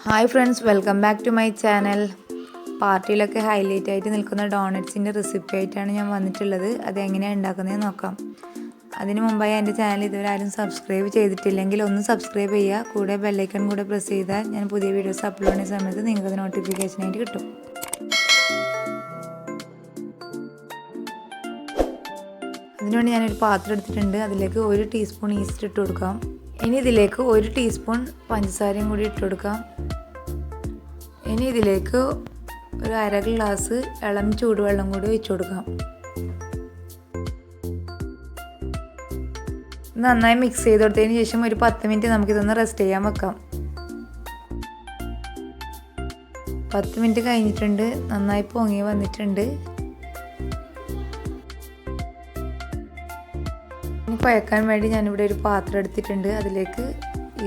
Hi friends, welcome back to my channel. പാർട്ടിയിലൊക്കെ highlight ആയിട്ട് നിൽക്കുന്ന ഡോണറ്റ്സിൻ്റെ റെസിപ്പി ആയിട്ടാണ് ഞാൻ വന്നിട്ടുള്ളത്. അതെങ്ങനെയാണ് ഉണ്ടാക്കുന്നതെന്ന് നോക്കാം. അതിന് മുമ്പായി എൻ്റെ ചാനൽ ഇതുവരെ ആരും സബ്സ്ക്രൈബ് ചെയ്തിട്ടില്ലെങ്കിൽ ഒന്ന് സബ്സ്ക്രൈബ് ചെയ്യുക. കൂടെ ബെല്ലൈക്കൺ കൂടെ പ്രസ് ചെയ്താൽ ഞാൻ പുതിയ വീഡിയോസ് അപ്ലോഡ് ചെയ്യുന്ന സമയത്ത് നിങ്ങൾക്ക് നോട്ടിഫിക്കേഷനായിട്ട് കിട്ടും. അതിനുവേണ്ടി ഞാനൊരു പാത്രം എടുത്തിട്ടുണ്ട്. അതിലേക്ക് 1 ടീസ്പൂൺ ഈസ്റ്റ് ഇട്ട് കൊടുക്കാം. ഇനി ഇതിലേക്ക് 1 ടീസ്പൂൺ പഞ്ചസാരയും കൂടി ഇട്ട് കൊടുക്കാം. ഇനി ഇതിലേക്ക് ഒരു 1/2 ഗ്ലാസ് ഇളം ചൂടുവെള്ളം കൂടി ഒഴിച്ചു കൊടുക്കാം. നന്നായി മിക്സ് ചെയ്ത് കൊടുത്തതിന് ശേഷം ഒരു 10 മിനിറ്റ് നമുക്കിതൊന്ന് റെസ്റ്റ് ചെയ്യാൻ വെക്കാം. 10 മിനിറ്റ് കഴിഞ്ഞിട്ടുണ്ട്. നന്നായി പൊങ്ങി വന്നിട്ടുണ്ട്. ഇനി കുഴക്കാൻ വേണ്ടി ഞാനിവിടെ ഒരു പാത്രം എടുത്തിട്ടുണ്ട്. അതിലേക്ക്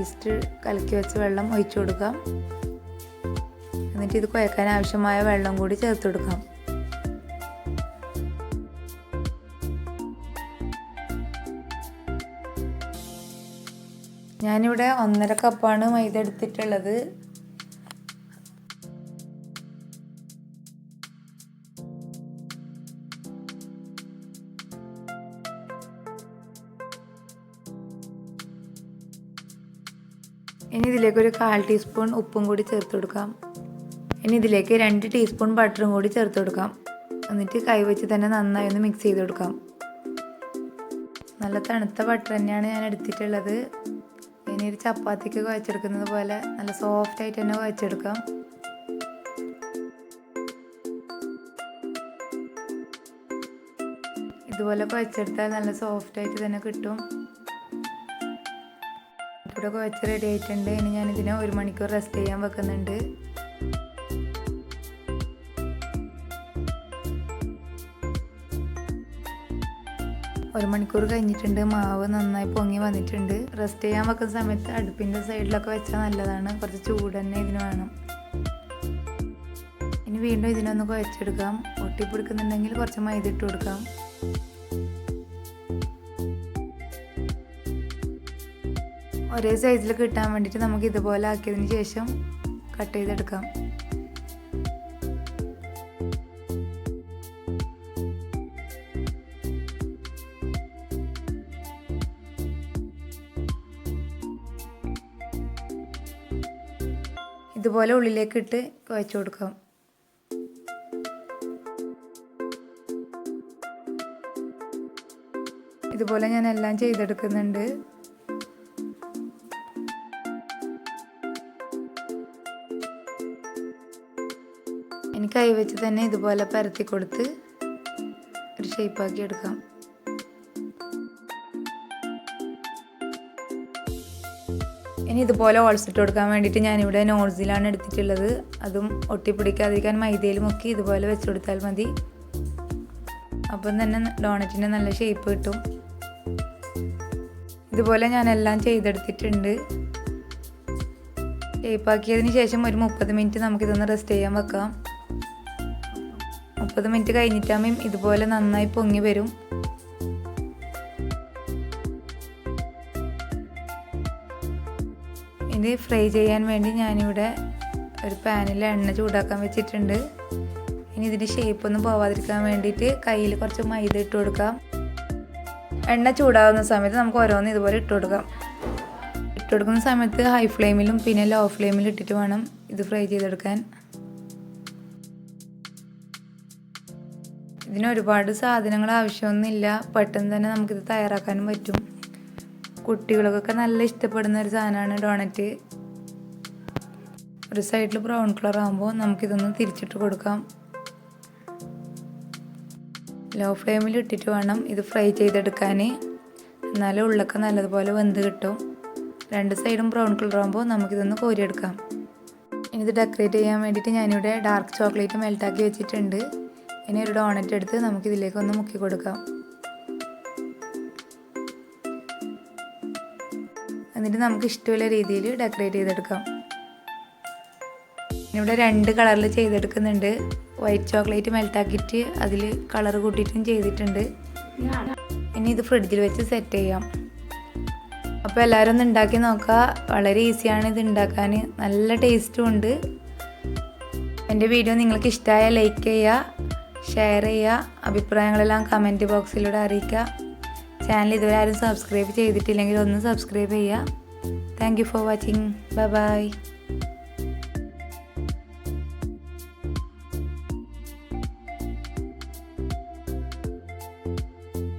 ഈസ്റ്റ് കലക്കി വെച്ച വെള്ളം ഒഴിച്ചു കൊടുക്കാം. എന്നിട്ട് ഇത് കുഴക്കാൻ ആവശ്യമായ വെള്ളം കൂടി ചേർത്ത് കൊടുക്കാം. ഞാനിവിടെ 1.5 കപ്പാണ് മൈദ എടുത്തിട്ടുള്ളത്. ഇനി ഇതിലേക്ക് ഒരു 1/4 ടീസ്പൂൺ ഉപ്പും കൂടി ചേർത്ത് കൊടുക്കാം. ഇനി ഇതിലേക്ക് 2 ടീസ്പൂൺ ബട്ടറും കൂടി ചേർത്ത് കൊടുക്കാം. എന്നിട്ട് കൈവച്ച് തന്നെ നന്നായി ഒന്ന് മിക്സ് ചെയ്ത് കൊടുക്കാം. നല്ല തണുത്ത ബട്ടർ തന്നെയാണ് ഞാൻ എടുത്തിട്ടുള്ളത്. ഇനി ഒരു ചപ്പാത്തിക്ക് കുഴച്ചെടുക്കുന്നത് പോലെ നല്ല സോഫ്റ്റ് ആയിട്ട് തന്നെ കുഴച്ചെടുക്കാം. ഇതുപോലെ കുഴച്ചെടുത്താൽ നല്ല സോഫ്റ്റ് ആയിട്ട് തന്നെ കിട്ടും. ഇവിടെ കുഴച്ച് റെഡി ആയിട്ടുണ്ട്. ഇനി ഞാനിതിനെ 1 മണിക്കൂർ റെസ്റ്റ് ചെയ്യാൻ വെക്കുന്നുണ്ട്. ഒരു മണിക്കൂർ കഴിഞ്ഞിട്ടുണ്ട്. മാവ് നന്നായി പൊങ്ങി വന്നിട്ടുണ്ട്. റെസ്റ്റ് ചെയ്യാൻ വെക്കുന്ന സമയത്ത് അടുപ്പിൻ്റെ സൈഡിലൊക്കെ വെച്ചാൽ നല്ലതാണ്. കുറച്ച് ചൂട് തന്നെ ഇതിന് വേണം. ഇനി വീണ്ടും ഇതിനൊന്ന് കുഴച്ചെടുക്കാം. ഒട്ടിപ്പിടിക്കുന്നുണ്ടെങ്കിൽ കുറച്ച് മൈദ ഇട്ട് കൊടുക്കാം. ഒരേ സൈസിൽ കിട്ടാൻ വേണ്ടിയിട്ട് നമുക്ക് ഇതുപോലെ ആക്കിയതിന് ശേഷം കട്ട് ചെയ്തെടുക്കാം. ഇതുപോലെ ഉള്ളിലേക്ക് ഇട്ട് കുഴച്ച് കൊടുക്കാം. ഇതുപോലെ ഞാൻ എല്ലാം ചെയ്തെടുക്കുന്നുണ്ട്. ഇനി കൈ വെച്ച് തന്നെ ഇതുപോലെ പരത്തി കൊടുത്ത് ഒരു ഷേപ്പാക്കി എടുക്കാം. ഇനി ഇതുപോലെ ഹോൾസ് ഇട്ട് കൊടുക്കാൻ വേണ്ടിയിട്ട് ഞാനിവിടെ നോസിലാണ് എടുത്തിട്ടുള്ളത്. അതും ഒട്ടിപ്പിടിക്കാതിരിക്കാൻ മൈദയിൽ മുക്കി ഇതുപോലെ വെച്ച് കൊടുത്താൽ മതി. അപ്പം തന്നെ ഡോണറ്റിന് നല്ല ഷേപ്പ് കിട്ടും. ഇതുപോലെ ഞാനെല്ലാം ചെയ്തെടുത്തിട്ടുണ്ട്. ഷേപ്പാക്കിയതിന് ശേഷം ഒരു 30 മിനിറ്റ് നമുക്കിതൊന്ന് റെസ്റ്റ് ചെയ്യാൻ വെക്കാം. 30 മിനിറ്റ് കഴിഞ്ഞിട്ടാകുമ്പം ഇതുപോലെ നന്നായി പൊങ്ങി വരും. ഇത് ഫ്രൈ ചെയ്യാൻ വേണ്ടി ഞാനിവിടെ ഒരു പാനിൽ എണ്ണ ചൂടാക്കാൻ വെച്ചിട്ടുണ്ട്. ഇനി ഇതിൻ്റെ ഷേപ്പൊന്നും പോവാതിരിക്കാൻ വേണ്ടിയിട്ട് കയ്യിൽ കുറച്ച് മൈദ ഇട്ട് കൊടുക്കാം. എണ്ണ ചൂടാകുന്ന സമയത്ത് നമുക്ക് ഓരോന്ന് ഇതുപോലെ ഇട്ട് കൊടുക്കാം. ഇട്ട് കൊടുക്കുന്ന സമയത്ത് ഹൈ ഫ്ലെയിമിലും പിന്നെ ലോ ഫ്ലെയിമിലും ഇട്ടിട്ട് വേണം ഇത് ഫ്രൈ ചെയ്തെടുക്കാൻ. ഇതിന് ഒരുപാട് സാധനങ്ങൾ ആവശ്യമൊന്നുമില്ല. പെട്ടെന്ന് തന്നെ നമുക്കിത് തയ്യാറാക്കാനും പറ്റും. കുട്ടികൾക്കൊക്കെ നല്ല ഇഷ്ടപ്പെടുന്ന ഒരു സാധനമാണ് ഡോണറ്റ്. ഒരു സൈഡിൽ ബ്രൗൺ കളർ ആകുമ്പോൾ നമുക്കിതൊന്ന് തിരിച്ചിട്ട് കൊടുക്കാം. ലോ ഫ്ലെയിമിൽ ഇട്ടിട്ട് വേണം ഇത് ഫ്രൈ ചെയ്തെടുക്കാൻ. എന്നാലും ഉള്ളൊക്കെ നല്ലതുപോലെ വെന്ത് കിട്ടും. 2 സൈഡും ബ്രൗൺ കളർ ആകുമ്പോൾ നമുക്കിതൊന്ന് കോരിയെടുക്കാം. ഇനി ഇത് ഡെക്കറേറ്റ് ചെയ്യാൻ വേണ്ടിയിട്ട് ഞാനിവിടെ ഡാർക്ക് ചോക്ലേറ്റ് മെൽറ്റാക്കി വെച്ചിട്ടുണ്ട്. ഇനി ഒരു ഡോണറ്റ് എടുത്ത് നമുക്കിതിലേക്ക് ഒന്ന് മുക്കി കൊടുക്കാം. എന്നിട്ട് നമുക്ക് ഇഷ്ടമുള്ള രീതിയിൽ ഡെക്കറേറ്റ് ചെയ്തെടുക്കാം. ഇവിടെ 2 കളറിൽ ചെയ്തെടുക്കുന്നുണ്ട്. വൈറ്റ് ചോക്ലേറ്റ് മെൽറ്റാക്കിയിട്ട് അതിൽ കളർ കൂട്ടിയിട്ടും ചെയ്തിട്ടുണ്ട്. ഇനി ഇത് ഫ്രിഡ്ജിൽ വെച്ച് സെറ്റ് ചെയ്യാം. അപ്പോൾ അപ്പോൾ എല്ലാവരും ഒന്ന് ഉണ്ടാക്കി നോക്കുക. വളരെ ഈസിയാണ് ഇത് ഉണ്ടാക്കാൻ, നല്ല ടേസ്റ്റും ഉണ്ട്. എൻ്റെ വീഡിയോ നിങ്ങൾക്ക് ഇഷ്ടമായാൽ ലൈക്ക് ചെയ്യുക, ഷെയർ ചെയ്യുക, അഭിപ്രായങ്ങളെല്ലാം കമൻറ്റ് ബോക്സിലൂടെ അറിയിക്കുക. ചാനൽ ഇതുവരെ ആരും സബ്സ്ക്രൈബ് ചെയ്തിട്ടില്ലെങ്കിൽ ഒന്ന് സബ്സ്ക്രൈബ് ചെയ്യുക. Thank you for watching. Bye bye.